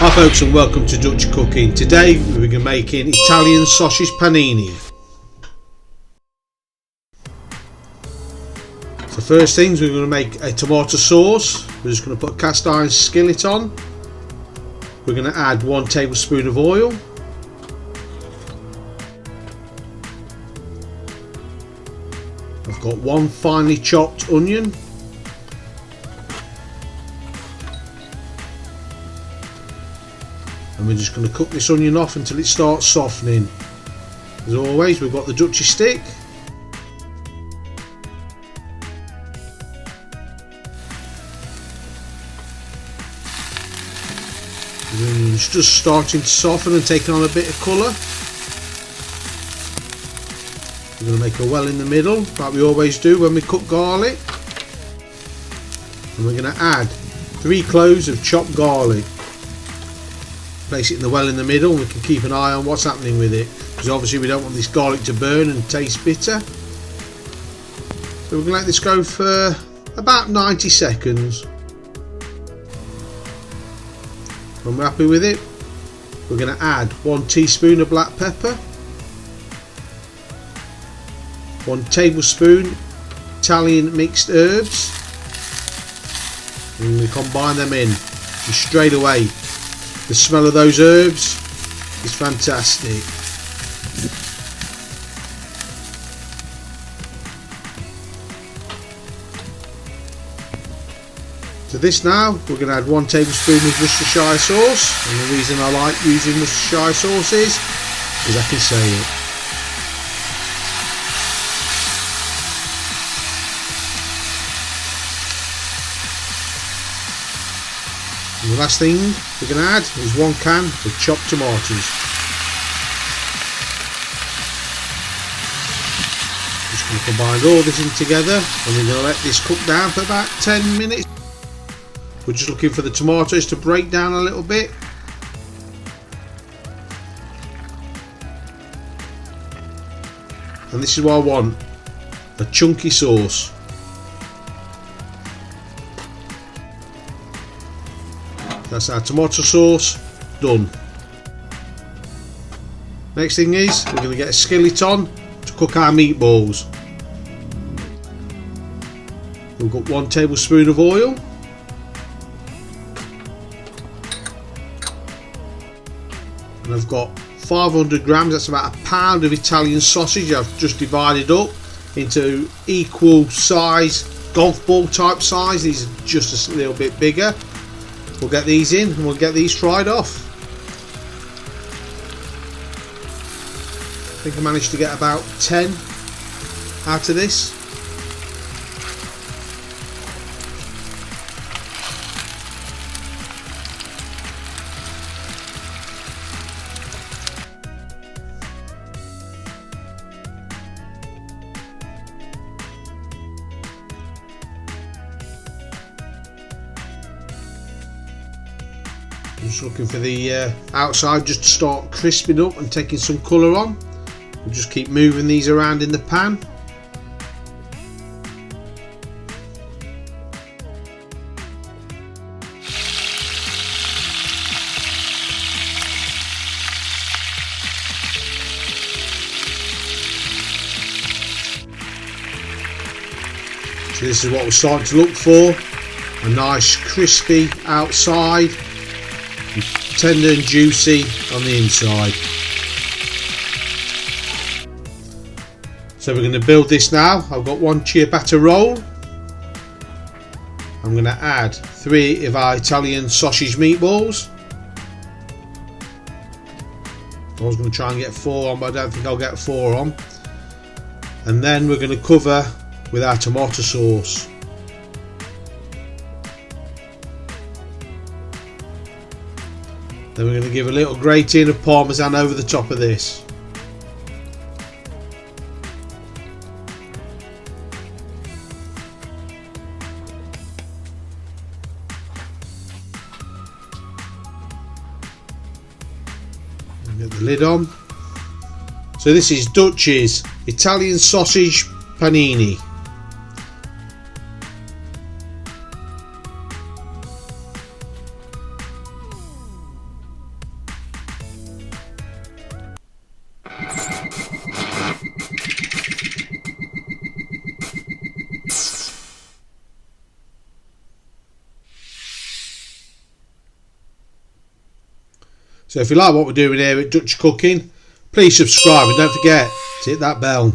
Hi folks, and welcome to Dutchy Cooking. Today we're going to be making Italian Sausage Panini. So first things, we're going to make a tomato sauce. We're just going to put a cast iron skillet on. We're going to add 1 tablespoon of oil. I've got 1 finely chopped onion. And we're just going to cook this onion off until it starts softening. As always, we've got the Dutchy stick. The onion's just starting to soften and taking on a bit of colour. We're going to make a well in the middle, like we always do when we cook garlic. And we're going to add 3 cloves of chopped garlic. Place it in the well in the middle, and we can keep an eye on what's happening with it, because obviously we don't want this garlic to burn and taste bitter. So we're going to let this go for about 90 seconds. When we're happy with it, we're going to add 1 teaspoon of black pepper, 1 tablespoon Italian mixed herbs, and we combine them in. And straight away, the smell of those herbs is fantastic. To this now, we're going to add 1 tablespoon of Worcestershire sauce, and the reason I like using Worcestershire sauce is because I can say it. And the last thing we're going to add is 1 can of chopped tomatoes. Just going to combine all this in together, and we're going to let this cook down for about 10 minutes. We're just looking for the tomatoes to break down a little bit. And this is what I want, a chunky sauce. That's our tomato sauce done. Next thing is, we're going to get a skillet on to cook our meatballs. We've got 1 tablespoon of oil. And I've got 500 grams, that's about a pound of Italian sausage. I've just divided up into equal size, golf ball type size. These are just a little bit bigger. We'll get these in and we'll get these fried off. I think I managed to get about 10 out of this. Just looking for the outside just to start crisping up and taking some colour on. We'll just keep moving these around in the pan. So this is what we're starting to look for, a nice crispy outside, tender and juicy on the inside. So we're going to build this now. I've got 1 ciabatta roll. I'm going to add 3 of our Italian sausage meatballs. I was going to try and get 4 on, but I don't think I'll get 4 on. And then we're going to cover with our tomato sauce. Then we're going to give a little grating of parmesan over the top of this. Get the lid on. So this is Dutchy's Italian Sausage Panini. So if you like what we're doing here at Dutch Cooking, please subscribe and don't forget to hit that bell.